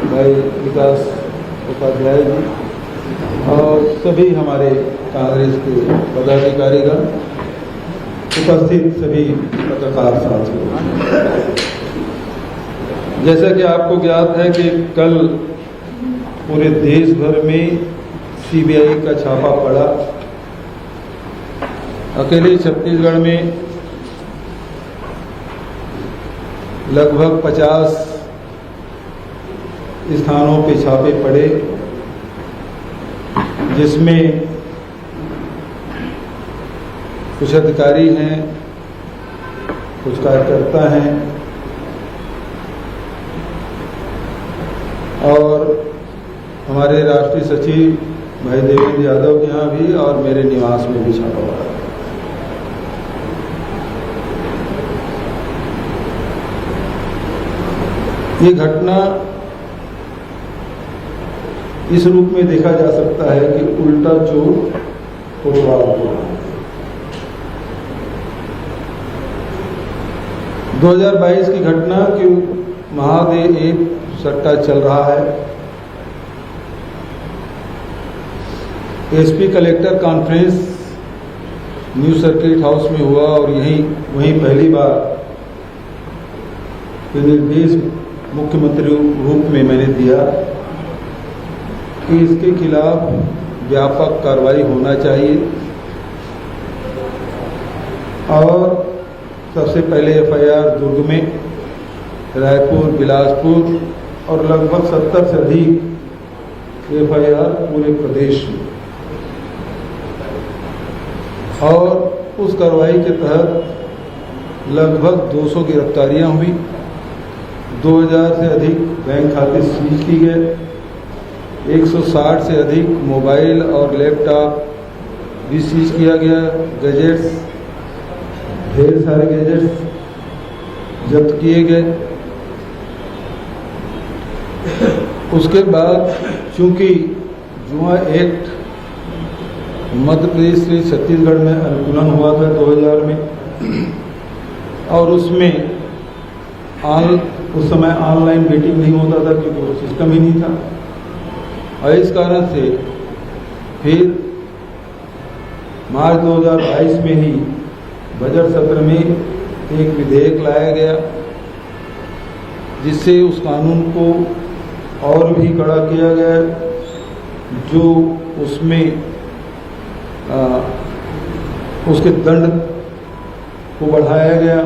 भाई विकास उपाध्याय जी और सभी हमारे कांग्रेस के पदाधिकारीगण, उपस्थित सभी पत्रकार साथियों, जैसा कि आपको ज्ञात है कि कल पूरे देश भर में सीबीआई का छापा पड़ा। अकेले छत्तीसगढ़ में लगभग 50 स्थानों पे छापे पड़े, जिसमें कुछ अधिकारी हैं, कुछ कार्यकर्ता हैं और हमारे राष्ट्रीय सचिव भाई देवेंद्र यादव के यहाँ भी और मेरे निवास में भी छापा पड़ा। ये घटना इस रूप में देखा जा सकता है कि उल्टा चोर कोतवाल को। 2022 की घटना कि महादेव एक सट्टा चल रहा है। SP collector conference new circuit house में हुआ और वहीं पहली बार निर्देश मुख्यमंत्री रूप में मैंने दिया कि इसके खिलाफ व्यापक कार्रवाई होना चाहिए और सबसे पहले एफआईआर दुर्ग में, रायपुर, बिलासपुर और लगभग 70 से अधिक एफआईआर पूरे प्रदेश में, और उस कार्रवाई के तहत लगभग 200 गिरफ्तारियां हुई, 2000 से अधिक बैंक खाते सीज की गए, 160 से अधिक मोबाइल और लैपटॉप भी सीज किया गया, गैजेट्स, ढेर सारे गैजेट्स जब्त किए गए। उसके बाद चूंकि जुआ एक्ट मध्य प्रदेश से छत्तीसगढ़ में अनुकूलन हुआ था 2000 में, और उसमें उस समय ऑनलाइन बेटिंग नहीं होता था क्योंकि वो सिस्टम ही नहीं था, और इस कारण से फिर मार्च 2022 में ही बजट सत्र में एक विधेयक लाया गया जिससे उस कानून को और भी कड़ा किया गया, जो उसमें उसके दंड को बढ़ाया गया,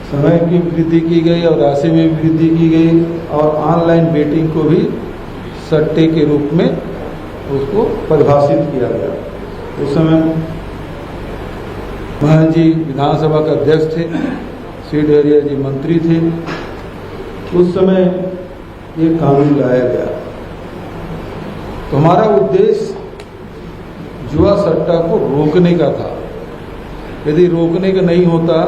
समय की वृद्धि की गई और राशि में भी वृद्धि की गई, और ऑनलाइन बेटिंग को भी सट्टे के रूप में उसको परिभाषित किया गया। उस समय महाराज जी विधानसभा के अध्यक्ष थे, श्री डहरिया जी मंत्री थे, उस समय ये कानून लाया गया। तो हमारा उद्देश्य जुआ सट्टा को रोकने का था। यदि रोकने का नहीं होता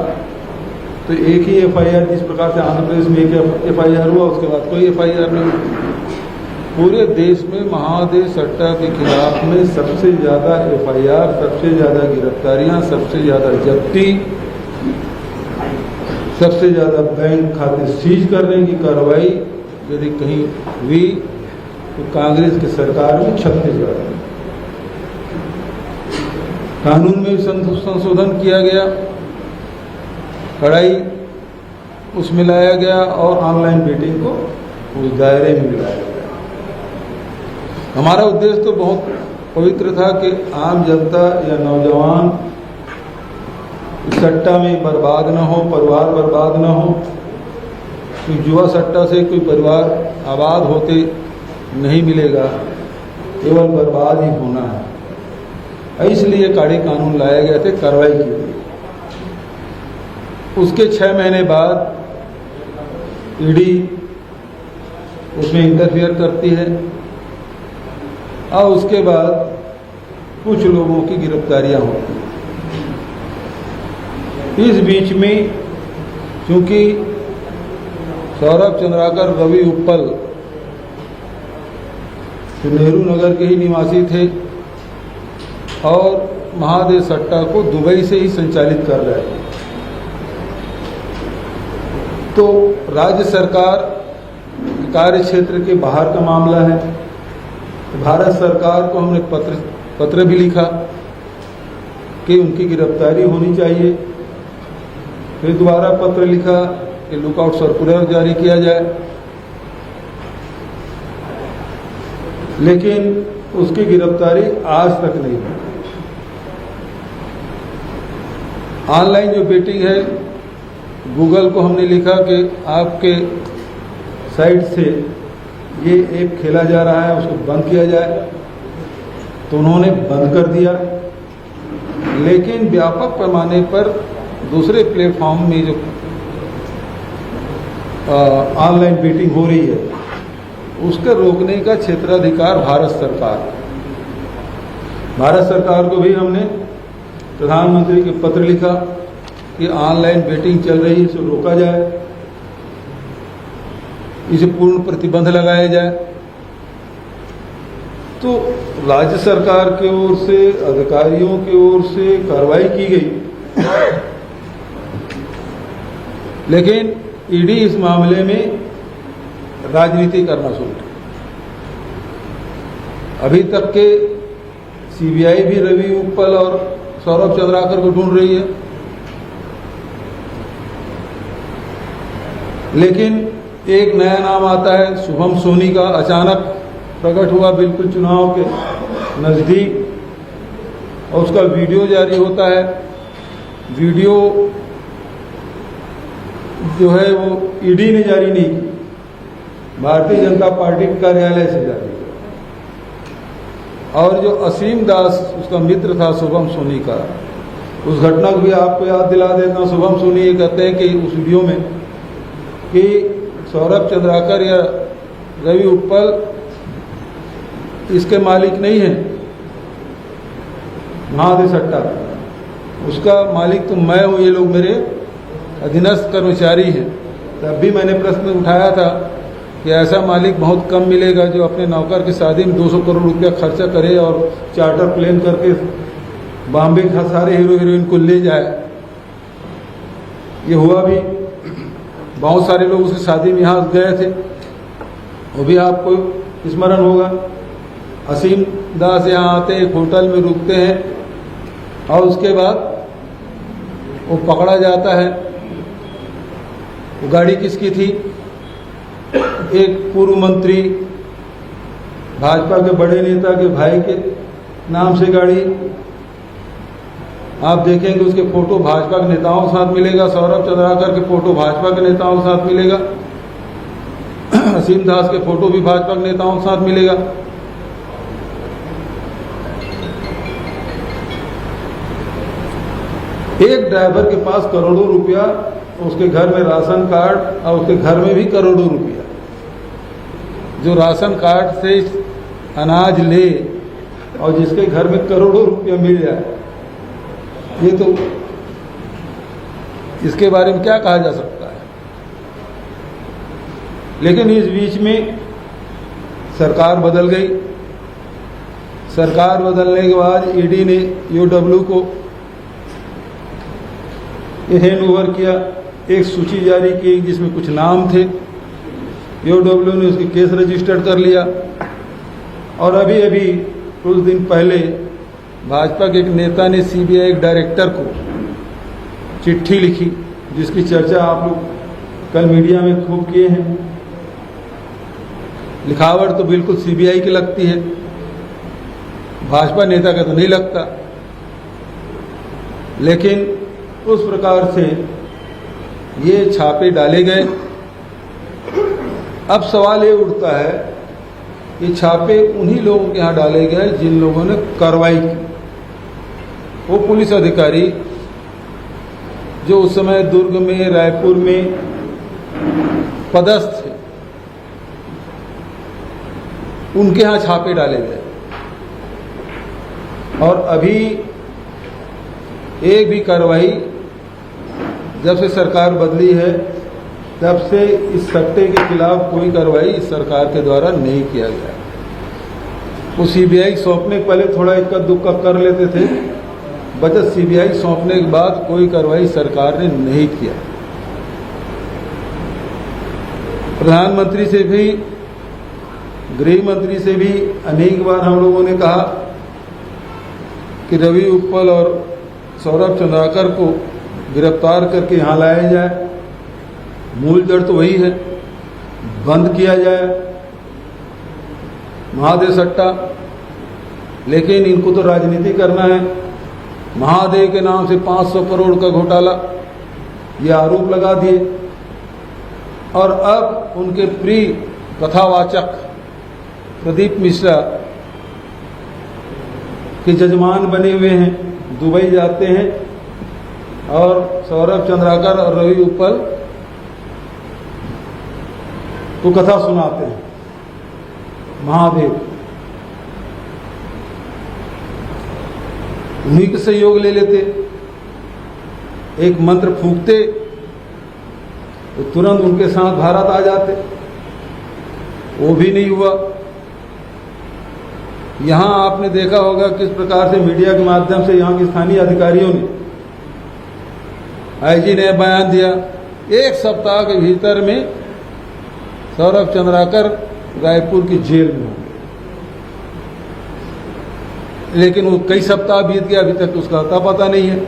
तो एक ही एफआईआर, जिस प्रकार से आंध्र प्रदेश में एक एफआईआर हुआ उसके बाद कोई एफआईआर नहीं हुई, पूरे देश में महादेव सट्टा के खिलाफ में सबसे ज़्यादा एफआईआर, सबसे ज़्यादा गिरफ्तारियां, सबसे ज़्यादा जब्ती, सबसे ज़्यादा बैंक खाते सीज करने की कार्रवाई यदि कहीं हुई तो कांग्रेस की सरकार में छत्तीसगढ़ में। कानून में संशोधन किया गया, कड़ाई उसमें लाया गया और ऑनलाइन बेटिंग को उस दायरे में मिलाया गया। हमारा उद्देश्य तो बहुत पवित्र था कि आम जनता या नौजवान सट्टा में बर्बाद न हो, परिवार बर्बाद न हो, क्योंकि जुआ सट्टा से कोई परिवार आबाद होते नहीं मिलेगा, केवल बर्बाद ही होना है। इसलिए कड़े कानून लाए गए थे, कार्रवाई की गई। उसके 6 महीने बाद ईडी उसमें इंटरफियर करती है और उसके बाद कुछ लोगों की गिरफ्तारियां होती हैं। इस बीच में क्योंकि सौरभ चंद्राकर, रवि उप्पल जो नेहरू नगर के ही निवासी थे और महादेव सट्टा को दुबई से ही संचालित कर रहे थे, तो राज्य सरकार कार्य क्षेत्र के बाहर का मामला है। भारत सरकार को हमने पत्र भी लिखा कि उनकी गिरफ्तारी होनी चाहिए। फिर दोबारा पत्र लिखा कि लुकआउट सर्कुलर जारी किया जाए, लेकिन उसकी गिरफ्तारी आज तक नहीं हुई। ऑनलाइन जो बेटिंग है, गूगल को हमने लिखा कि आपके साइट से ये ऐप खेला जा रहा है, उसको बंद किया जाए, तो उन्होंने बंद कर दिया। लेकिन व्यापक पैमाने पर दूसरे प्लेटफॉर्म में जो ऑनलाइन बेटिंग हो रही है, उसके रोकने का क्षेत्राधिकार भारत सरकार को भी हमने प्रधानमंत्री के पत्र लिखा कि ऑनलाइन बेटिंग चल रही है, इसे रोका जाए, इसे पूर्ण प्रतिबंध लगाया जाए। तो राज्य सरकार की ओर से, अधिकारियों की ओर से कार्रवाई की गई, लेकिन ईडी इस मामले में राजनीति करना शुरू की। अभी तक के सीबीआई भी रवि उप्पल और सौरभ चंद्राकर को ढूंढ रही है, लेकिन एक नया नाम आता है शुभम सोनी का, अचानक प्रकट हुआ बिल्कुल चुनाव के नजदीक, और उसका वीडियो जारी होता है। वीडियो जो है वो ईडी ने जारी नहीं की, भारतीय जनता पार्टी के कार्यालय से जारी किया। और जो असीम दास उसका मित्र था शुभम सोनी का, उस घटना को भी आपको याद दिला देता हूँ। शुभम सोनी ये कहते हैं कि उस वीडियो में कि सौरभ चंद्राकर या रवि उप्पल इसके मालिक नहीं है, महादेव सट्टा, उसका मालिक तो मैं हूँ, ये लोग मेरे अधीनस्थ कर्मचारी हैं। तब भी मैंने प्रश्न उठाया था कि ऐसा मालिक बहुत कम मिलेगा जो अपने नौकर की शादी में 200 करोड़ रुपया खर्चा करे और चार्टर प्लेन करके बॉम्बे का सारे हीरो हीरोइन को ले जाए। ये हुआ भी, बहुत सारे लोग उसकी शादी में यहाँ गए थे, वो भी आपको स्मरण होगा। असीम दास यहाँ आते हैं, एक होटल में रुकते हैं और उसके बाद वो पकड़ा जाता है। वो गाड़ी किसकी थी? एक पूर्व मंत्री, भाजपा के बड़े नेता के भाई के नाम से गाड़ी। आप देखेंगे उसके फोटो भाजपा के नेताओं के साथ मिलेगा, सौरभ चंद्राकर के फोटो भाजपा के नेताओं के साथ मिलेगा, असीम दास के फोटो भी भाजपा के नेताओं के साथ मिलेगा। एक ड्राइवर के पास करोड़ों रुपया, उसके घर में राशन कार्ड और उसके घर में भी करोड़ों रुपया, जो राशन कार्ड से अनाज ले और जिसके घर में करोड़ों रुपया मिल जाए, ये तो इसके बारे में क्या कहा जा सकता है। लेकिन इस बीच में सरकार बदल गई। सरकार बदलने के बाद ईडी ने ईओडब्ल्यू को हैंड ओवर किया, एक सूची जारी की जिसमें कुछ नाम थे। ईओडब्ल्यू ने उसकी केस रजिस्टर्ड कर लिया। और अभी अभी कुछ दिन पहले भाजपा के एक नेता ने सीबीआई एक डायरेक्टर को चिट्ठी लिखी, जिसकी चर्चा आप लोग कल मीडिया में खूब किए हैं। लिखावट तो बिल्कुल सीबीआई की लगती है, भाजपा नेता का तो नहीं लगता। लेकिन उस प्रकार से ये छापे डाले गए। अब सवाल ये उठता है कि छापे उन्हीं लोगों के यहाँ डाले गए जिन लोगों ने कार्रवाई की। वो पुलिस अधिकारी जो उस समय दुर्ग में, रायपुर में पदस्थ थे, उनके यहाँ छापे डाले गए। और अभी एक भी कार्रवाई जब से सरकार बदली है तब से इस सट्टे के खिलाफ कोई कार्रवाई इस सरकार के द्वारा नहीं किया गया। वो सीबीआई सौंपने के पहले थोड़ा इक्का दुक्का कर लेते थे, बचत सीबीआई सौंपने के बाद कोई कार्रवाई सरकार ने नहीं किया। प्रधानमंत्री से भी, गृह मंत्री से भी अनेक बार हम लोगों ने कहा कि रवि उत्पल और सौरभ चंद्राकर को गिरफ्तार करके यहाँ लाया जाए। मूल जड़ तो वही है, बंद किया जाए महादेव सट्टा। लेकिन इनको तो राजनीति करना है। महादेव के नाम से 500 करोड़ का घोटाला, ये आरोप लगा दिए और अब उनके प्रिय कथावाचक प्रदीप मिश्रा के जजमान बने हुए हैं, दुबई जाते हैं और सौरभ चंद्राकर और रवि उत्पल को कथा सुनाते हैं। महादेव उन्हीं के सहयोग ले लेते, एक मंत्र फूंकते तो तुरंत उनके साथ भारत आ जाते। वो भी नहीं हुआ। यहां आपने देखा होगा किस प्रकार से मीडिया के माध्यम से यहां के स्थानीय अधिकारियों ने, आईजी ने बयान दिया, एक सप्ताह के भीतर में सौरभ चंद्राकर रायपुर की जेल में होंगे। लेकिन वो कई सप्ताह बीत गया, अभी तक उसका अता पता नहीं है।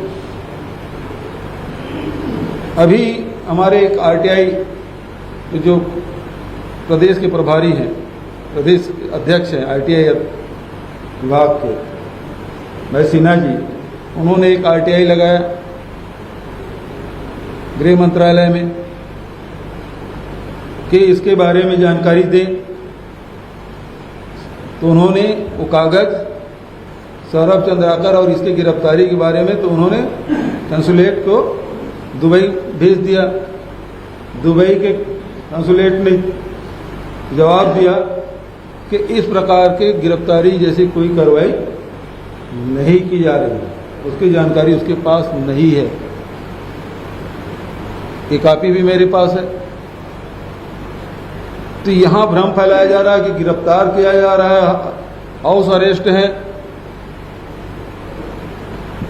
अभी हमारे एक आरटीआई जो प्रदेश के प्रभारी हैं, प्रदेश अध्यक्ष हैं आरटीआई विभाग के, भाई सिन्हा जी, उन्होंने एक आरटीआई लगाया गृह मंत्रालय में कि इसके बारे में जानकारी दें। तो उन्होंने वो कागज सौरभ चंद्राकर और इसकी गिरफ्तारी के बारे में तो उन्होंने कंसुलेट को दुबई भेज दिया। दुबई के कंसुलेट ने जवाब दिया कि इस प्रकार के गिरफ्तारी जैसी कोई कार्रवाई नहीं की जा रही है, उसकी जानकारी उसके पास नहीं है। ये कॉपी भी मेरे पास है। तो यहां भ्रम फैलाया जा रहा है कि गिरफ्तार किया जा रहा है, हाउस अरेस्ट है।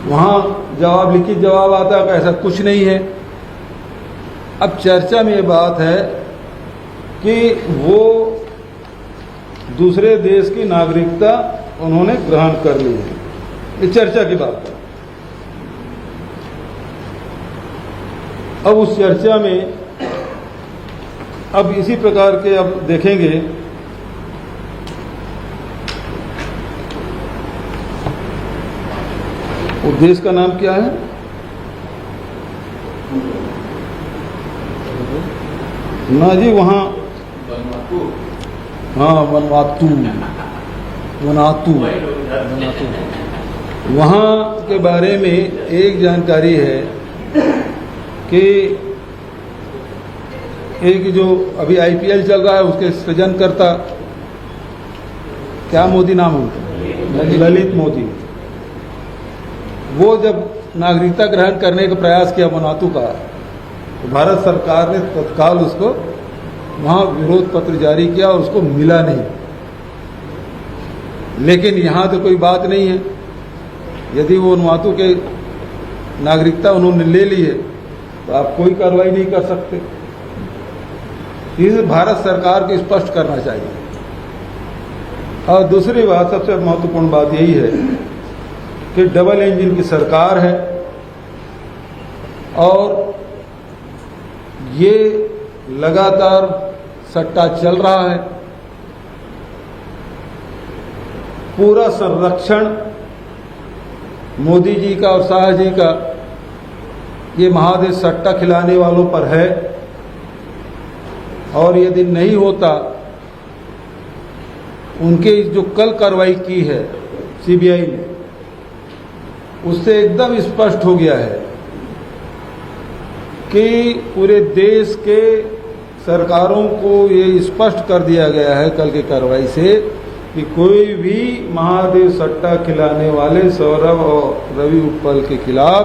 वहां जवाब, लिखित जवाब आता है कि ऐसा कुछ नहीं है। अब चर्चा में ये बात है कि वो दूसरे देश की नागरिकता उन्होंने ग्रहण कर ली है, ये चर्चा की बात है। अब उस चर्चा में अब इसी प्रकार के अब देखेंगे वो देश का नाम क्या है, ना जी वहाँ, हाँ वनातू, वहाँ के बारे में एक जानकारी है कि एक जो अभी आईपीएल चल रहा है उसके सृजनकर्ता, क्या मोदी नाम है, ललित मोदी, वो जब नागरिकता ग्रहण करने का प्रयास किया वनातू का, तो भारत सरकार ने तत्काल उसको वहां विरोध पत्र जारी किया और उसको मिला नहीं। लेकिन यहां तो कोई बात नहीं है। यदि वो वनातू के नागरिकता उन्होंने ले ली है तो आप कोई कार्रवाई नहीं कर सकते। इसे भारत सरकार को स्पष्ट करना चाहिए। और दूसरी बात, सबसे महत्वपूर्ण बात यही है कि डबल इंजन की सरकार है और ये लगातार सट्टा चल रहा है। पूरा संरक्षण मोदी जी का और शाह जी का ये महादेव सट्टा खिलाने वालों पर है। और यदि नहीं होता, उनके जो कल कार्रवाई की है सीबीआई ने, उससे एकदम स्पष्ट हो गया है कि पूरे देश के सरकारों को ये स्पष्ट कर दिया गया है कल की कार्रवाई से कि कोई भी महादेव सट्टा खिलाने वाले सौरभ और रवि उत्पल के खिलाफ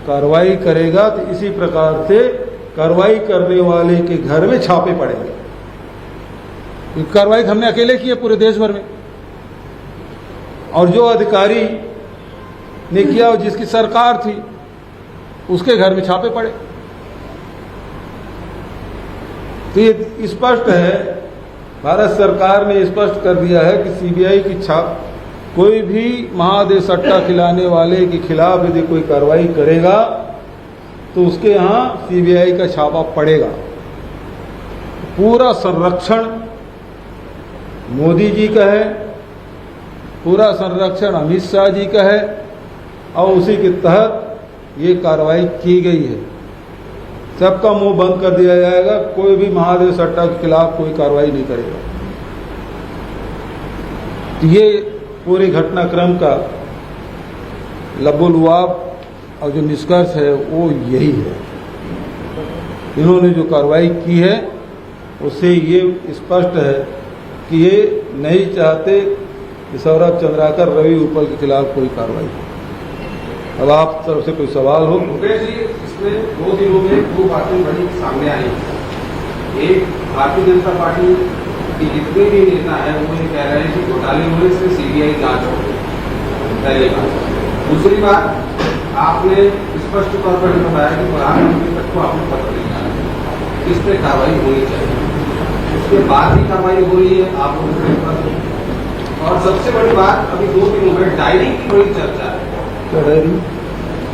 कार्रवाई करेगा तो इसी प्रकार से कार्रवाई करने वाले के घर में छापे पड़ेंगे। ये कार्रवाई हमने अकेले की है पूरे देश भर में, और जो अधिकारी ने किया और जिसकी सरकार थी उसके घर में छापे पड़े। तो ये स्पष्ट है, भारत सरकार ने स्पष्ट कर दिया है कि सीबीआई की छाप, कोई भी महादेव सट्टा खिलाने वाले के खिलाफ यदि कोई कार्रवाई करेगा तो उसके यहाँ सीबीआई का छापा पड़ेगा। पूरा संरक्षण मोदी जी का है, पूरा संरक्षण अमित शाह जी का है और उसी के तहत ये कार्रवाई की गई है। सबका मुंह बंद कर दिया जाएगा, कोई भी महादेव सट्टा के खिलाफ कोई कार्रवाई नहीं करेगा। तो ये पूरे घटनाक्रम का लबोलुआब और जो निष्कर्ष है वो यही है। इन्होंने जो कार्रवाई की है उससे ये स्पष्ट है कि ये नहीं चाहते कि सौरभ चंद्राकर, रवि उपल के खिलाफ कोई कार्रवाई हो। अब आप तरफ से कोई सवाल हो? मुकेश जी, इसमें 2 दिनों में 2 बातें बड़ी सामने आई। एक, भारतीय जनता पार्टी के जितने भी नेता हैं वो ये कह रहे हैं कि घोटाले होने से सीबीआई जांच हो। पहली बात। दूसरी बात, आपने स्पष्ट तौर पर बताया कि प्रधानमंत्री तक को आपने पत्र लिखा है, इस पर कार्रवाई होनी चाहिए। उसके बाद भी कार्रवाई हो रही है आप लोगों के ऊपर। और सबसे बड़ी बात, अभी 2 दिनों में डायरी की बड़ी चर्चा है। क्या डायरी?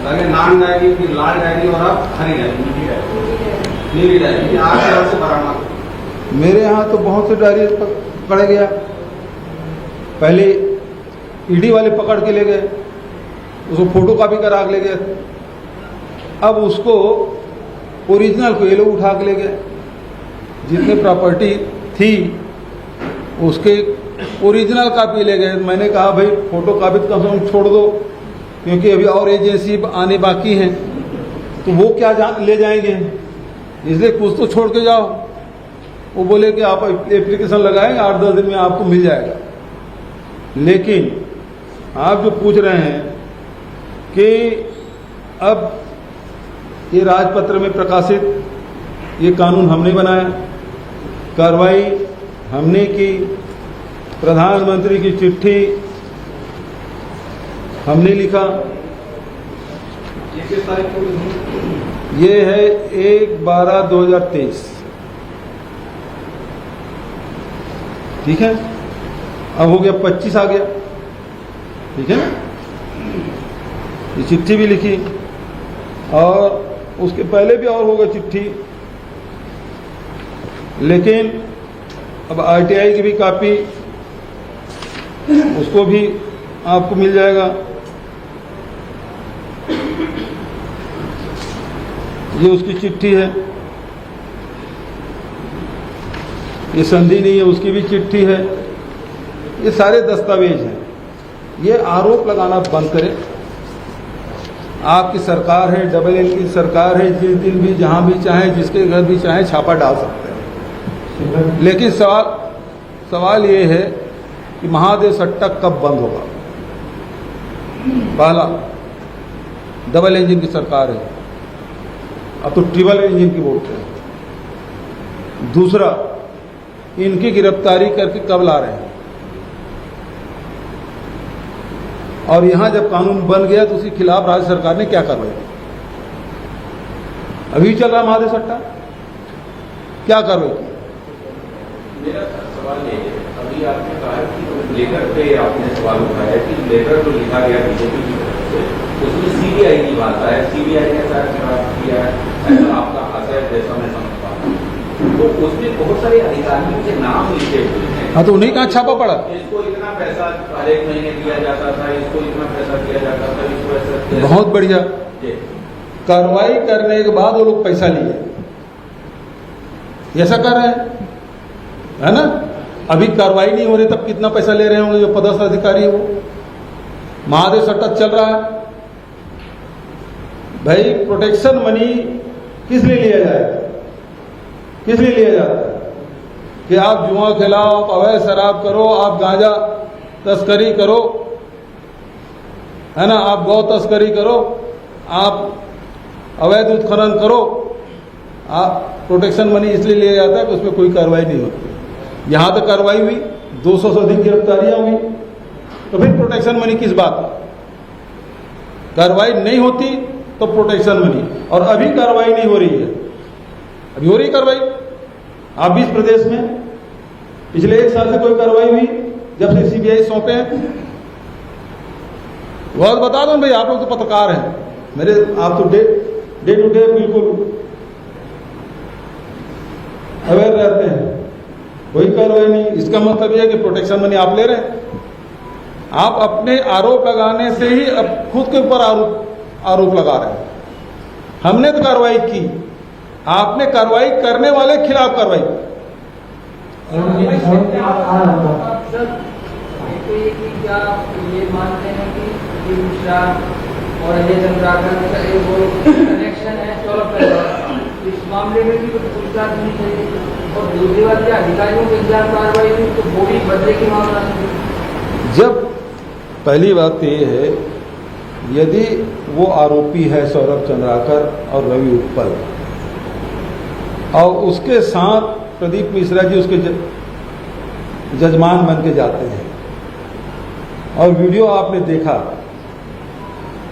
पहले नान डायरी, फिर लाल डायरी और अब हरी डायरी, नीली डायरी, आपके यहाँ से बरामद। मेरे यहाँ तो बहुत से डायरी पकड़ गया। पहले ईडी वाले पकड़ के ले गए, उसको फोटो कॉपी करा के ले गए। अब उसको ओरिजिनल को ये लोग उठा के ले गए। जितने प्रॉपर्टी थी उसके ओरिजिनल कॉपी ले गए। मैंने कहा भाई फोटो कॉपी तो कम से कम छोड़ दो, क्योंकि अभी और एजेंसी आने बाकी हैं, तो वो क्या ले जाएंगे, इसलिए कुछ तो छोड़ के जाओ। वो बोले कि आप एप्लीकेशन लगाएंगे, 8-10 दिन में आपको मिल जाएगा। लेकिन आप जो पूछ रहे हैं कि अब ये राजपत्र में प्रकाशित, ये कानून हमने बनाया, कार्रवाई हमने की, प्रधानमंत्री की चिट्ठी हमने लिखा। ये है 1/12/2023, ठीक है। अब हो गया 25 आ गया, ठीक है ना। ये चिट्ठी भी लिखी और उसके पहले भी और होगा चिट्ठी, लेकिन अब आरटीआई की भी कॉपी, उसको भी आपको मिल जाएगा। ये उसकी चिट्ठी है, ये संधि नहीं है, उसकी भी चिट्ठी है। ये सारे दस्तावेज हैं। ये आरोप लगाना बंद करें। आपकी सरकार है, डबल एन की सरकार है, जिस दिन भी जहां भी चाहे, जिसके घर भी चाहे छापा डाल सकते हैं। लेकिन सवाल ये है कि महादेव सट्टा कब बंद होगा? पहला, डबल इंजन की सरकार है, अब तो ट्रिपल इंजन की वोट है। दूसरा, इनकी गिरफ्तारी करके कब ला रहे हैं? और यहां जब कानून बन गया तो उसके खिलाफ राज्य सरकार ने क्या कार्रवाई की? अभी चल रहा महादेव सट्टा, क्या कार्रवाई की? मेरा सवाल ये है, अभी आपने कहा कि लेटर पे आपने सवाल उठाया कि लेटर जो लिखा गया बीजेपी की तरफ से, उसमें सीबीआई की बात है, सीबीआई ने शायद खराब किया है, ऐसा आपका आशय जैसा मैं समझता हूँ। तो उसमें बहुत सारे अधिकारियों के नाम लिखे हुए हैं। हाँ, तो उन्हीं कहाँ छापा पड़ा? इसको इतना पैसा हर एक महीने दिया जाता था, इसको इतना पैसा दिया जाता था, इसको ऐसा। बहुत बढ़िया। कार्रवाई करने के बाद वो लोग पैसा लिए, ऐसा कर रहे हैं, है ना। अभी कार्रवाई नहीं हो रही तब कितना पैसा ले रहे होंगे जो पदस्थ अधिकारी है वो। महादेव सट्टा चल रहा है भाई। प्रोटेक्शन मनी किस लिए लिया जाएगा? किस लिए लिया जाता है? कि आप जुआ खिलाओ, आप अवैध शराब करो, आप गांजा तस्करी करो, है ना, आप गौ तस्करी करो, आप अवैध उत्खनन करो। आप प्रोटेक्शन मनी इसलिए लिया जाता है कि उसमें कोई कार्रवाई नहीं होती। यहां तक कार्रवाई हुई, 200 से अधिक गिरफ्तारियां हुई, तो फिर प्रोटेक्शन मनी किस बात का? कार्रवाई नहीं होती तो प्रोटेक्शन मनी। और अभी कार्रवाई नहीं हो रही है, अभी हो रही कार्रवाई, आप 20 प्रदेश में पिछले 1 साल से कोई कार्रवाई हुई जब से सीबीआई सौंपे हैं? बहुत बता दो भाई, आप लोग तो पत्रकार हैं, मेरे आप तो डे टू डे बिल्कुल अवेयर रहते हैं। कोई कार्रवाई नहीं। इसका मतलब यह है कि प्रोटेक्शन मनी आप ले रहे हैं। आप अपने आरोप लगाने से ही अब खुद के ऊपर आरोप लगा रहे हैं। हमने तो कार्रवाई की, आपने कार्रवाई करने वाले के खिलाफ कार्रवाई की। क्या ये मानते हैं कि मिश्रा और अजय चंद्राकर का एक वो कनेक्शन है 16 इस मामले में भी कुछ पूछताछ नहीं चाहिए? और दूसरी बात, क्या अधिकारियों के खिलाफ कार्रवाई हुई तो बॉडी बदले की मामला नहीं? जब पहली बात तो ये है, यदि वो आरोपी है सौरभ चंद्राकर और रवि उत्पल, और उसके साथ प्रदीप मिश्रा जी उसके जजमान बन के जाते हैं, और वीडियो आपने देखा,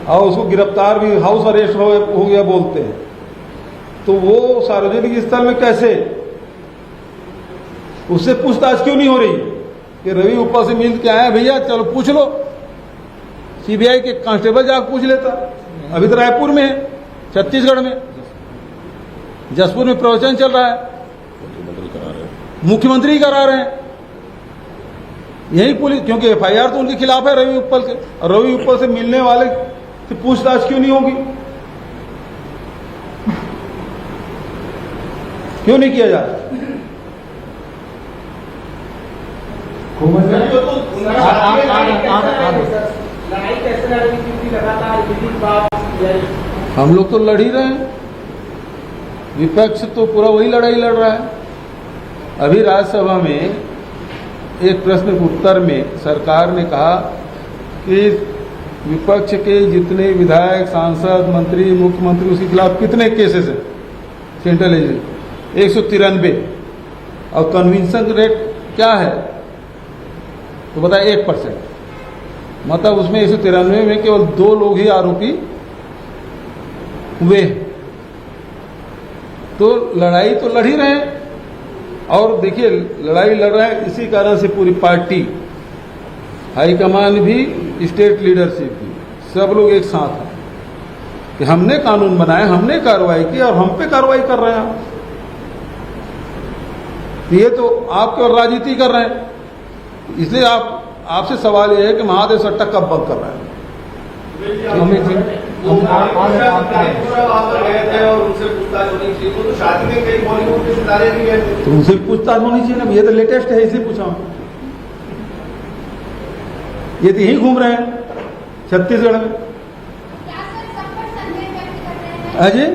और उसको गिरफ्तार भी, हाउस अरेस्ट हो गया बोलते हैं, तो वो सार्वजनिक स्थल में कैसे, उससे पूछताछ क्यों नहीं हो रही कि रवि उत्पल से मिल के आए भैया, चलो पूछ लो। सीबीआई के कांस्टेबल जाकर पूछ लेता। अभी तो रायपुर में है, छत्तीसगढ़ में, जसपुर में प्रवचन चल रहा है, मुख्यमंत्री करा रहे हैं। यही पुलिस, क्योंकि एफआईआर तो उनके खिलाफ है रवि उत्पल के, और रवि उत्पल से मिलने वाले से पूछताछ क्यों नहीं होगी? क्यों नहीं किया जा रहा? लड़ाई कैसे लड़ेगी, क्योंकि लगातार हम लोग तो लड़ ही रहे हैं, विपक्ष तो पूरा वही लड़ाई लड़ रहा है। अभी राज्यसभा में एक प्रश्न के उत्तर में सरकार ने कहा कि विपक्ष के जितने विधायक, सांसद, मंत्री, मुख्यमंत्री, उसके खिलाफ कितने केसेस हैं सेंट्रल एजेंसी, 193, और कन्विंसन रेट क्या है तो बताए 1%। मतलब उसमें 193 में केवल 2 लोग ही आरोपी हुए। तो लड़ाई तो लड़ ही रहे हैं, और देखिए लड़ाई लड़ रहे हैं इसी कारण से पूरी पार्टी, हाईकमान भी, स्टेट लीडरशिप भी, सब लोग एक साथ हैं कि हमने कानून बनाया, हमने कार्रवाई की और हम पे कार्रवाई कर रहे हैं। ये तो आप केवल राजनीति कर रहे हैं। इसलिए आपसे सवाल यह है कि महादेव सट्टा कब बंद कर रहे हैं? अमित जी, और उनसे पूछताछ होनी चाहिए। तो शादी में कई बॉलीवुड के सितारे भी गए थे, तो उनसे पूछताछ होनी चाहिए ना। ये तो लेटेस्ट है, इसे पूछा हूं। ये तो यही घूम रहे हैं छत्तीसगढ़ में। अजय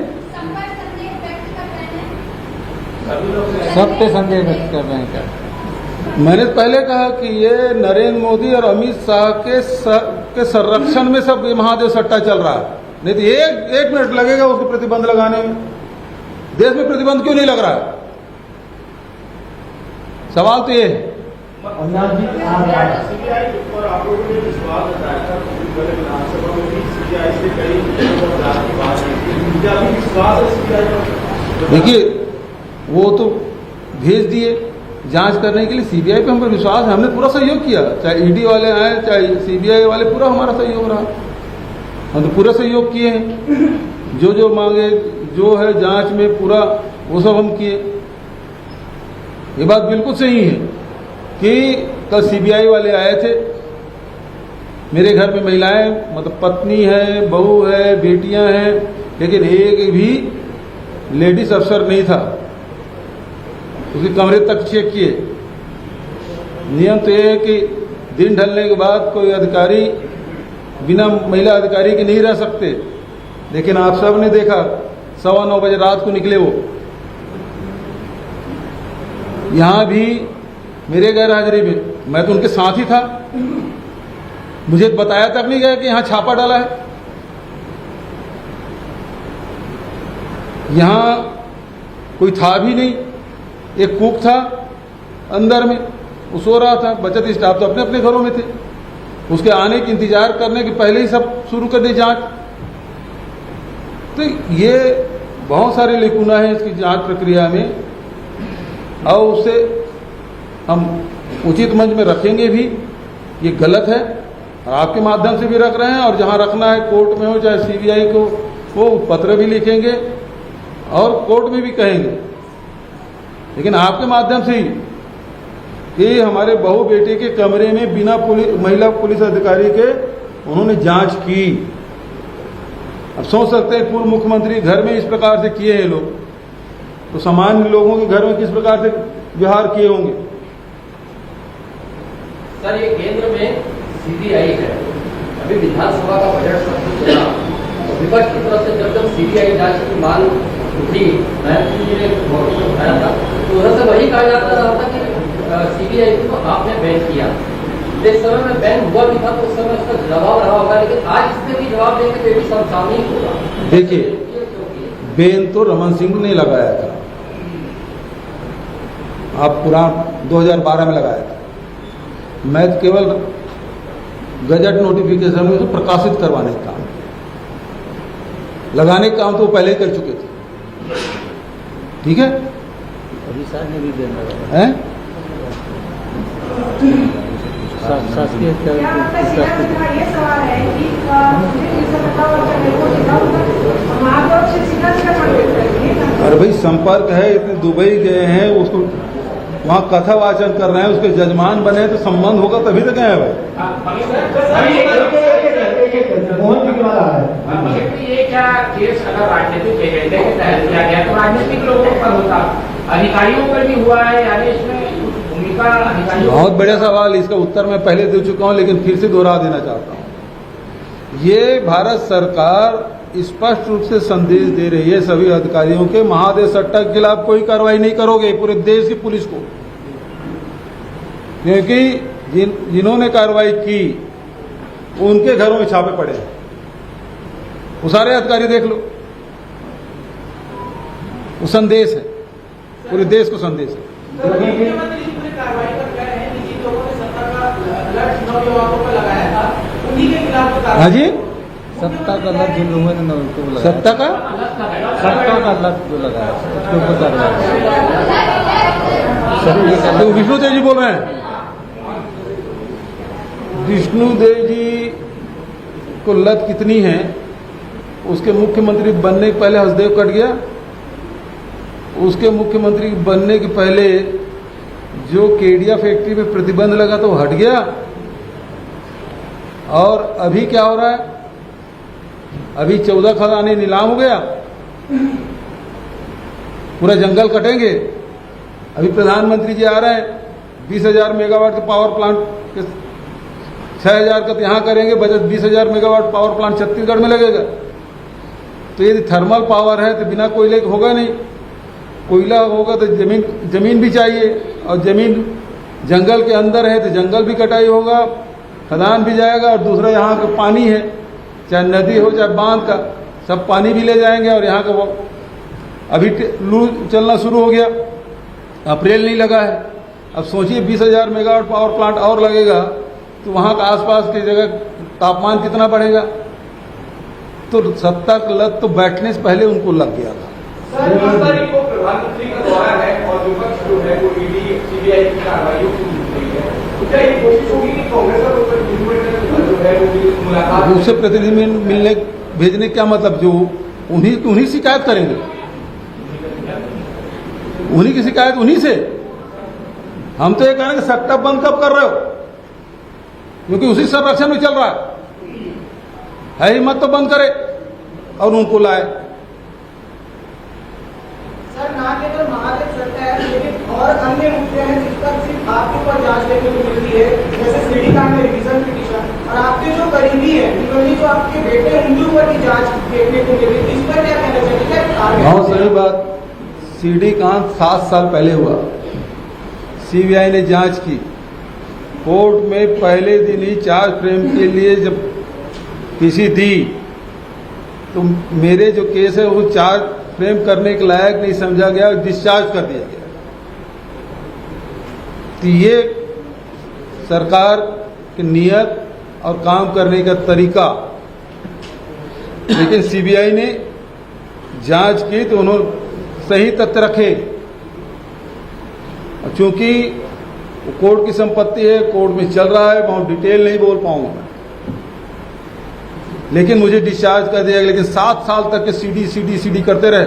सब पे संदेह व्यक्त कर रहे हैं क्या? मैंने पहले कहा कि ये नरेंद्र मोदी और अमित शाह के संरक्षण में सब महादेव सट्टा चल रहा है। नहीं तो एक मिनट लगेगा उसको प्रतिबंध लगाने में। देश में प्रतिबंध क्यों नहीं लग रहा है? सवाल तो ये है। सीबीआई पर आप लोगों ने विश्वास जताया था, विधानसभा में भी सीबीआई से कई बात की, क्या अभी विश्वास है सीबीआई पर? देखिए, वो तो भेज दिए जांच करने के लिए। सीबीआई पे हमको विश्वास है, हमने पूरा सहयोग किया, चाहे ईडी वाले आए चाहे सीबीआई वाले, पूरा हमारा सहयोग रहा। हम तो पूरा सहयोग किए हैं, जो मांगे, जो है जांच में पूरा, वो सब हम किए। ये बात बिल्कुल सही है कि कल सीबीआई वाले आए थे, मेरे घर में महिलाएं, मतलब पत्नी है, बहू है, बेटियां हैं, लेकिन एक भी लेडीज अफसर नहीं था। उसके कमरे तक चेक किए। नियम तो ये है कि दिन ढलने के बाद कोई अधिकारी बिना महिला अधिकारी के नहीं रह सकते, लेकिन आप सब ने देखा 9:15 बजे रात को निकले वो। यहां भी मेरे गैर हाजिरी में, मैं तो उनके साथ ही था, मुझे बताया तक नहीं गया कि यहां छापा डाला है। यहां कोई था भी नहीं, एक कुक था अंदर में, वो सो रहा था, बचत स्टाफ तो अपने अपने घरों में थे। उसके आने की इंतजार करने के पहले ही सब शुरू कर दी जांच। तो ये बहुत सारे लेकुना है इसकी जांच प्रक्रिया में। और उसे हम उचित मंच में रखेंगे भी। ये गलत है और आपके माध्यम से भी रख रहे हैं, और जहां रखना है कोर्ट में हो चाहे सीबीआई को वो पत्र भी लिखेंगे और कोर्ट में भी कहेंगे, लेकिन आपके माध्यम से ही कि हमारे बहू बेटे के कमरे में बिना महिला पुलिस अधिकारी के उन्होंने जांच की। अब सोच सकते हैं पूर्व मुख्यमंत्री घर में इस प्रकार से किए हैं लोग, तो सामान्य लोगों के घर में किस प्रकार से व्यवहार किए होंगे। सर, ये केंद्र में सीबीआई है, अभी विधानसभा का बजट सत्र चला, विपक्ष की तरफ से जब सीबीआई जांच की मांग उठी, महंत जी ने उठाया था, तो उधर से वही कहा जाता रहा था कि सीबीआई को आपने बैन किया। जिस समय में बैन हुआ भी था तो उस समय उसका जवाब रहा होगा, लेकिन आज इसमें भी जवाब देंगे तो भी समसामयिक होगा। देखिए, बैन तो रमन सिंह ने लगाया था, आप पुराना 2012 में लगाया था। मैं तो केवल गजट नोटिफिकेशन में प्रकाशित करवाने का काम, लगाने का काम तो पहले ही कर चुके थे। ठीक है, अभी सर ने भी बैन लगाया हैं? शासकीय क्या आपका सियासत का ये सवाल है कि महापौर से सीधा अरे भाई संपर्क है, इतने दुबई गए हैं, उसको वहाँ कथा वाचन कर रहे हैं, उसके जजमान बने तो संबंध होगा तभी तो गए हैं भाई। ये क्या केस अगर राजनीतिक एजेंडे के तहत किया गया तो राजनीतिक लोगों पर होता, अधिकारियों पर भी हुआ है, यानी इसमें भूमिका अधिकारियों। बहुत बढ़िया सवाल, इसका उत्तर मैं पहले दे चुका हूं, लेकिन फिर से दोहरा देना चाहता हूं। ये भारत सरकार स्पष्ट रूप से संदेश दे रही है सभी अधिकारियों के, महादेव सट्टा के खिलाफ कोई कार्रवाई नहीं करोगे पूरे देश की पुलिस को, क्योंकि जिन्होंने कार्रवाई की उनके घरों में छापे पड़े हैं। वो सारे अधिकारी देख लो, वो संदेश है, पूरे देश को संदेश है। हाँ जी, सत्ता का लत जिन लोगों ने उनको लगाया, सत्ता का लत जो लगाया उसके ऊपर कार्रवाई। तो विष्णुदेव जी बोल रहे हैं, विष्णुदेव जी को लत कितनी है, उसके मुख्यमंत्री बनने के पहले हसदेव कट गया, उसके मुख्यमंत्री बनने के पहले जो केडिया फैक्ट्री में प्रतिबंध लगा तो हट गया, और अभी क्या हो रहा है, अभी 14 खदानें नीलाम हो गया, पूरा जंगल कटेंगे। अभी प्रधानमंत्री जी आ रहे हैं, 20,000 मेगावाट के पावर प्लांट के 6,000 का यहाँ करेंगे, budget 20,000 megawatt power plant Chhattisgarh में लगेगा। तो यदि थर्मल पावर है तो बिना कोयले के होगा नहीं, कोयला होगा तो जमीन भी चाहिए, और जमीन जंगल के अंदर है तो जंगल भी कटाई होगा, खदान भी जाएगा, और दूसरा यहाँ का पानी है, चाहे नदी हो चाहे बांध का, सब पानी भी ले जाएंगे। और यहाँ का वो अभी लू चलना शुरू हो गया, अप्रैल नहीं लगा है, अब सोचिए 20,000 मेगावाट पावर प्लांट और लगेगा तो वहाँ का आसपास की जगह तापमान कितना बढ़ेगा। तो सत्ता का लत तो बैठने से पहले उनको लग गया था। सर, 10 तारीख को प्रधानमंत्री का दौरा है और विपक्ष जो है वो ईडी सीबीआई की कार्रवाइयों की रही है, तो क्या ये कोशिश होगी कि कांग्रेस और जो है वो भी मुलाकात, उससे प्रतिनिधि मिलने भेजने क्या मतलब, जो उन्हीं शिकायत करेंगे, उन्हीं की शिकायत उन्हीं से। हम तो ये कह रहे हैं कि सट्टा बंद कब कर रहे हो, क्योंकि उसी संरक्षण में चल रहा है ही मत तो बंद करे और उनको लाए। सर, ना केवल महादेव सट्टा है लेकिन और अन्य मुद्दे हैं जिस पर सिर्फ आपके ऊपर जांच देखने को मिलती है, जैसे सीडी कांड में रिवीजन पिटीशन, और आपके जो करीबी है इन्होंने जो आपके बेटे उनके ऊपर भी जांच देखने को मिली, इस पर क्या कहना चाहिए? बहुत सही बात, सीडी कांड 7 साल पहले हुआ, सीबीआई ने जांच की, कोर्ट में पहले दिन ही चार्ज फ्रेम के लिए जब पीसी दी तो मेरे जो केस है वो चार्ज फ्रेम करने के लायक नहीं समझा गया और डिस्चार्ज कर दिया गया। तो ये सरकार की नियत और काम करने का तरीका, लेकिन सीबीआई ने जांच की तो उन्होंने सही तथ्य रखे चूंकि कोर्ट की संपत्ति है, कोर्ट में चल रहा है, वहां डिटेल नहीं बोल पाऊंगा मैं, लेकिन मुझे डिस्चार्ज कर दिया। लेकिन 7 साल तक के सीडी करते रहे,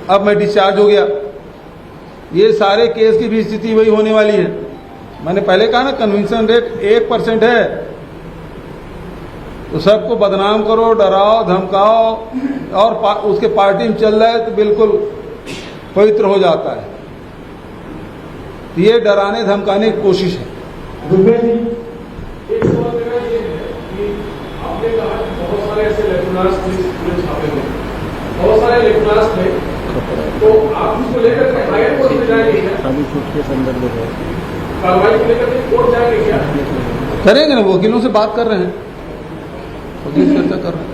अब मैं डिस्चार्ज हो गया। ये सारे केस की भी स्थिति वही होने वाली है। मैंने पहले कहा ना, कन्विक्शन रेट 1% है, तो सबको बदनाम करो, डराओ, धमकाओ, और उसके पार्टी में चल रहा है तो बिल्कुल पवित्र हो जाता है। ये डराने धमकाने की कोशिश है। एक सवाल मेरा ये है कि आपने कहा कि बहुत सारे ऐसे लेफ्टिनेंट्स पुलिस छापे में, बहुत सारे लेफ्टिनेंट्स थे, तो आप इसको लेकर के हायर कोर्ट में जाएंगे क्या? कार्रवाई को लेकर के कोर्ट जाएंगे क्या? करेंगे ना, वकीलों से बात कर रहे हैं, वकील चर्चा कर रहे हैं।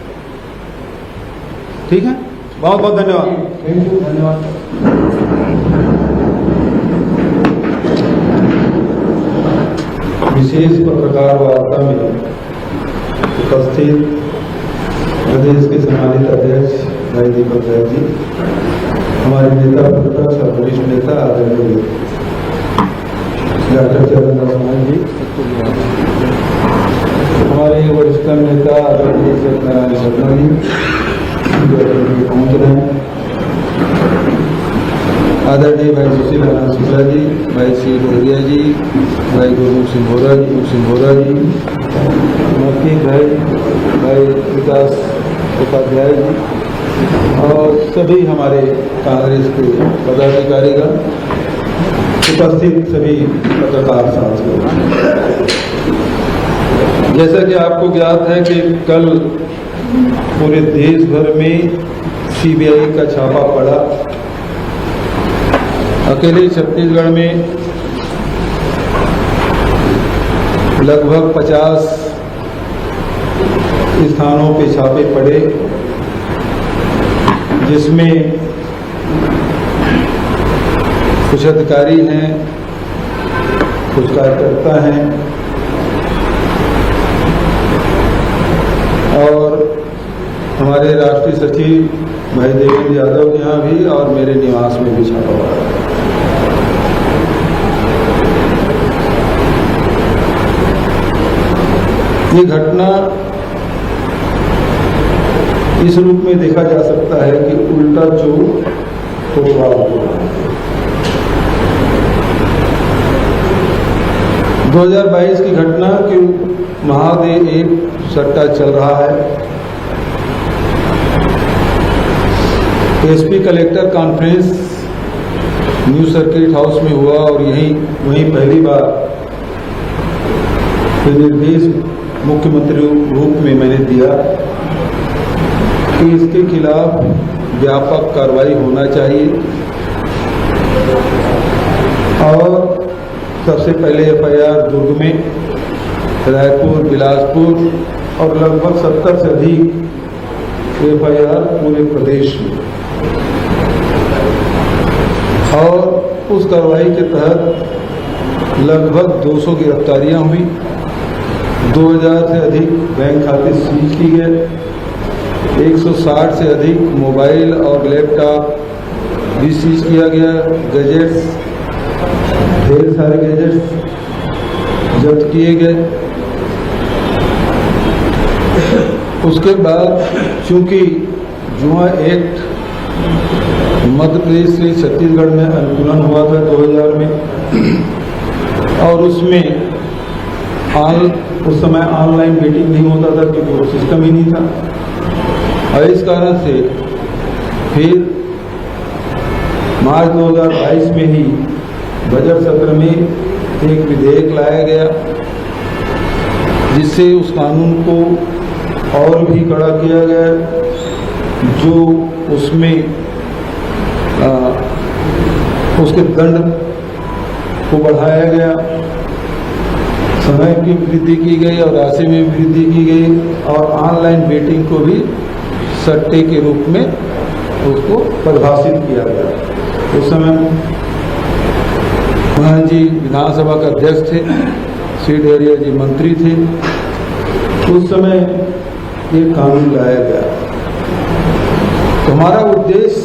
ठीक है, बहुत बहुत धन्यवाद। विशेष पत्रकार वार्ता में उपस्थित प्रदेश के सम्मानित अध्यक्ष भाई दीपक राय जी, हमारे नेता प्रतिपक्ष और वरिष्ठ नेता आदरणीय डॉक्टर चरणदास मान जी, हमारे वरिष्ठ नेता आदरणीय सत्यनारायण शर्मा जी जो पहुंच रहे हैं, आदरणीय भाई सुशील आनंद शुक्ला जी, भाई सी डोरिया जी, भाई गुरमुख सिंह बोरा जी, मक्की भाई विकास उपाध्याय जी, और सभी हमारे कांग्रेस के पदाधिकारीगण, उपस्थित सभी पत्रकार साथियों। जैसा कि आपको ज्ञात है कि कल पूरे देश भर में सीबीआई का छापा पड़ा। अकेले छत्तीसगढ़ में लगभग 50 स्थानों पे छापे पड़े, जिसमें कुछ अधिकारी हैं, कुछ कार्यकर्ता हैं, और हमारे राष्ट्रीय सचिव भाई देवेंद्र यादव के यहाँ भी, और मेरे निवास में भी छापा पड़ा। ये घटना इस रूप में देखा जा सकता है कि उल्टा चोर कोतवाल हुआ। 2022 की घटना कि महादेव एक सट्टा चल रहा है। SP collector conference new circuit house में हुआ, और वहीं पहली बार निर्देश मुख्यमंत्री रूप में मैंने दिया कि इसके खिलाफ व्यापक कार्रवाई होना चाहिए, और सबसे पहले एफआईआर दुर्ग में, रायपुर, बिलासपुर, और लगभग 70 से अधिक एफआईआर पूरे प्रदेश में। और उस कार्रवाई के तहत लगभग 200 गिरफ्तारियां हुई, 2000 से अधिक बैंक खाते सीज की गए, 160 से अधिक मोबाइल और लैपटॉप भी सीज किया गया, गैजेट्स, ढेर सारे गैजेट्स जब्त किए गए। उसके बाद चूंकि जुआ एक्ट मध्य प्रदेश से छत्तीसगढ़ में अनुकूलन हुआ था 2000 में, और उसमें उस समय ऑनलाइन बेटिंग नहीं होता था क्योंकि वो सिस्टम ही नहीं था, और इस कारण से फिर मार्च 2022 में ही बजट सत्र में एक विधेयक लाया गया, जिससे उस कानून को और भी कड़ा किया गया, जो उसमें उसके दंड को बढ़ाया गया, समय की वृद्धि की गई और राशि में वृद्धि की गई, और ऑनलाइन बेटिंग को भी सट्टे के रूप में उसको परिभाषित किया गया। उस समय मोहन जी विधानसभा का अध्यक्ष थे, सी डोरिया जी मंत्री थे। उस समय ये कानून लाया गया। तो हमारा उद्देश्य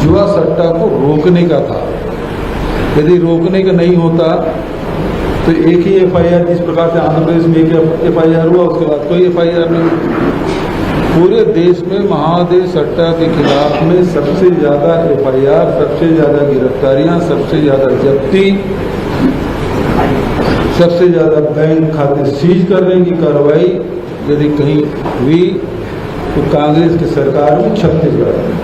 जुआ सट्टा को रोकने का था, यदि रोकने का नहीं होता तो एक ही एफआईआर, जिस प्रकार से आंध्र प्रदेश में एक एफआईआर हुआ उसके बाद कोई एफआईआर नहीं। पूरे देश में महादेव सट्टा के खिलाफ में सबसे ज़्यादा एफआईआर, सबसे ज़्यादा गिरफ्तारियां, सबसे ज़्यादा जब्ती, सबसे ज़्यादा बैंक खाते सीज करने की कार्रवाई यदि कहीं हुई तो कांग्रेस की सरकार में छत्तीसगढ़ में।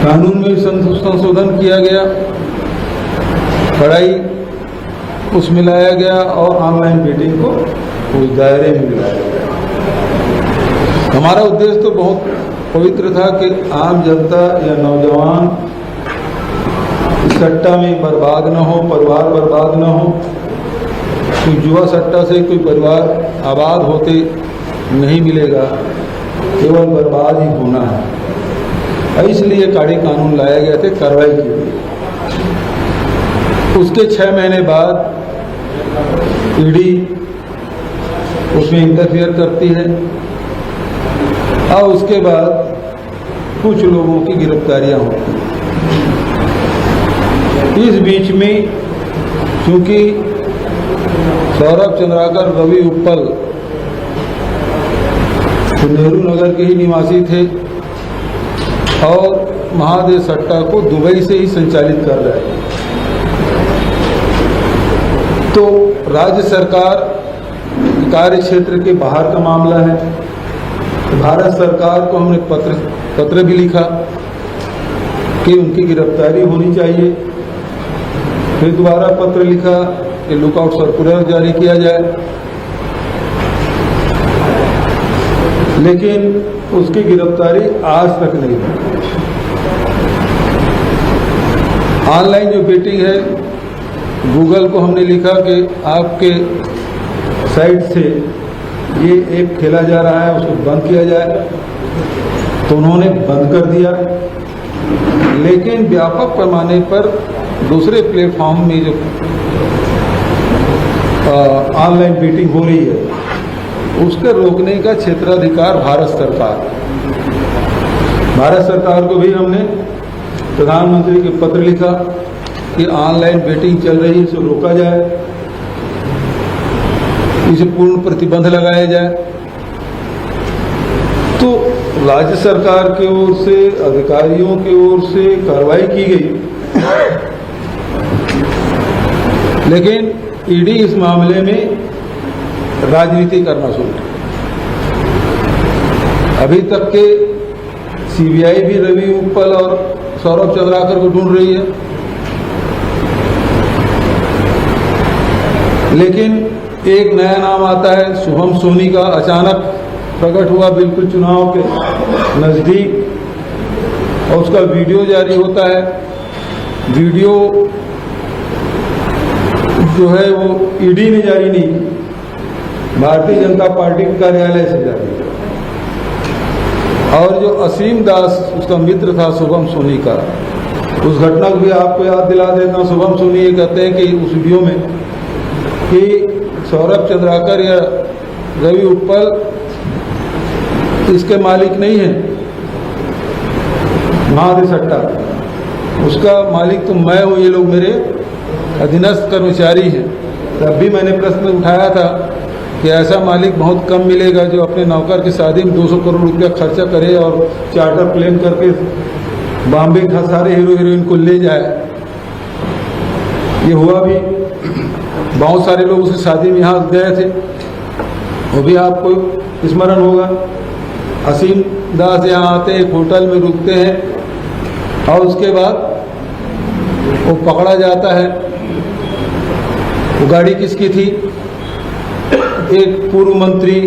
कानून में संशोधन किया गया, पढ़ाई उसमें लाया गया और ऑनलाइन मीटिंग को उस दायरे में लाया गया। हमारा उद्देश्य तो बहुत पवित्र था कि आम जनता या नौजवान सट्टा में बर्बाद न हो, परिवार बर्बाद न हो। तो जुआ सट्टा से कोई परिवार आबाद होते नहीं मिलेगा, केवल बर्बाद ही होना है। इसलिए कड़े कानून लाए गए थे, कार्रवाई की गई। उसके 6 महीने बाद ईडी उसमें इंटरफियर करती है और उसके बाद कुछ लोगों की गिरफ्तारियां होती हैं। इस बीच में चूंकि सौरभ चंद्राकर, रवि उप्पल तो नेहरू नगर के ही निवासी थे और महादेव सट्टा को दुबई से ही संचालित कर रहे हैं। तो राज्य सरकार कार्य क्षेत्र के बाहर का मामला है। भारत सरकार को हमने पत्र भी लिखा कि उनकी गिरफ्तारी होनी चाहिए। फिर दोबारा पत्र लिखा कि लुकआउट सर्कुलर जारी किया जाए, लेकिन उसकी गिरफ्तारी आज तक नहीं हुई। ऑनलाइन जो बेटिंग है, गूगल को हमने लिखा कि आपके साइट से ये ऐप खेला जा रहा है, उसको बंद किया जाए, तो उन्होंने बंद कर दिया। लेकिन व्यापक पैमाने पर दूसरे प्लेटफॉर्म में जो ऑनलाइन बेटिंग हो रही है उसके रोकने का क्षेत्राधिकार भारत सरकार को भी हमने प्रधानमंत्री के पत्र लिखा कि ऑनलाइन बेटिंग चल रही है, इसे रोका जाए, इसे पूर्ण प्रतिबंध लगाया जाए। तो राज्य सरकार की ओर से, अधिकारियों की ओर से कार्रवाई की गई, लेकिन ईडी इस मामले में राजनीति करना शुरू की। अभी तक के सीबीआई भी रवि उप्पल और सौरभ चंद्राकर को ढूंढ रही है, लेकिन एक नया नाम आता है, शुभम सोनी का अचानक प्रकट हुआ बिल्कुल चुनाव के नज़दीक, और उसका वीडियो जारी होता है। वीडियो जो है वो ईडी ने जारी नहीं, भारतीय जनता पार्टी के कार्यालय से जारी किया। और जो असीम दास उसका मित्र था शुभम सोनी का, उस घटना को भी आपको याद दिला देता हूँ। शुभम सोनी ये कहते हैं कि उस वीडियो में कि सौरभ चंद्राकर या रवि उप्पल इसके मालिक नहीं है, महादेव सट्टा, उसका मालिक तो मैं हूँ, ये लोग मेरे अधीनस्थ कर्मचारी हैं। तब भी मैंने प्रश्न उठाया था कि ऐसा मालिक बहुत कम मिलेगा जो अपने नौकर की शादी में 200 करोड़ रुपया खर्चा करे और चार्टर प्लेन करके बॉम्बे का सारे हीरो हीरोइन को ले जाए। ये हुआ भी, बहुत सारे लोग उसकी शादी में यहाँ गए थे, वो भी आपको स्मरण होगा। असीम दास यहाँ आते हैं, एक होटल में रुकते हैं और उसके बाद वो पकड़ा जाता है। वो गाड़ी किसकी थी? एक पूर्व मंत्री,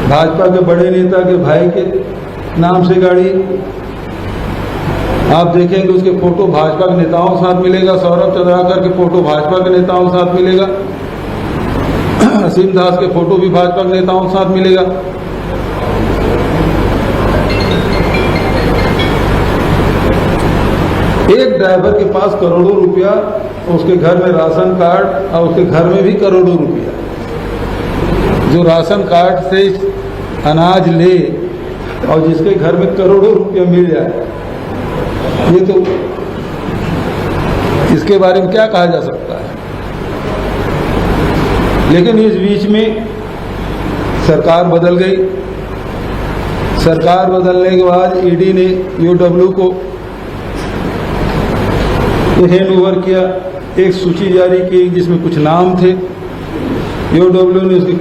भाजपा के बड़े नेता के भाई के नाम से गाड़ी। आप देखेंगे उसके फोटो भाजपा के नेताओं के साथ मिलेगा, सौरभ चंद्राकर के फोटो भाजपा के नेताओं के साथ मिलेगा, असीम दास के फोटो भी भाजपा के नेताओं के साथ मिलेगा। एक ड्राइवर के पास करोड़ों रुपया, उसके घर में राशन कार्ड और उसके घर में भी करोड़ों रुपया। जो राशन कार्ड से अनाज ले और जिसके घर में करोड़ों रुपया मिल जाए, ये तो इसके बारे में क्या कहा जा सकता है। लेकिन इस बीच में सरकार बदल गई। सरकार बदलने के बाद ईडी ने यूडब्ल्यू को हैंड ओवर किया, एक सूची जारी की जिसमें कुछ नाम थे। यूडब्ल्यू ने उसकी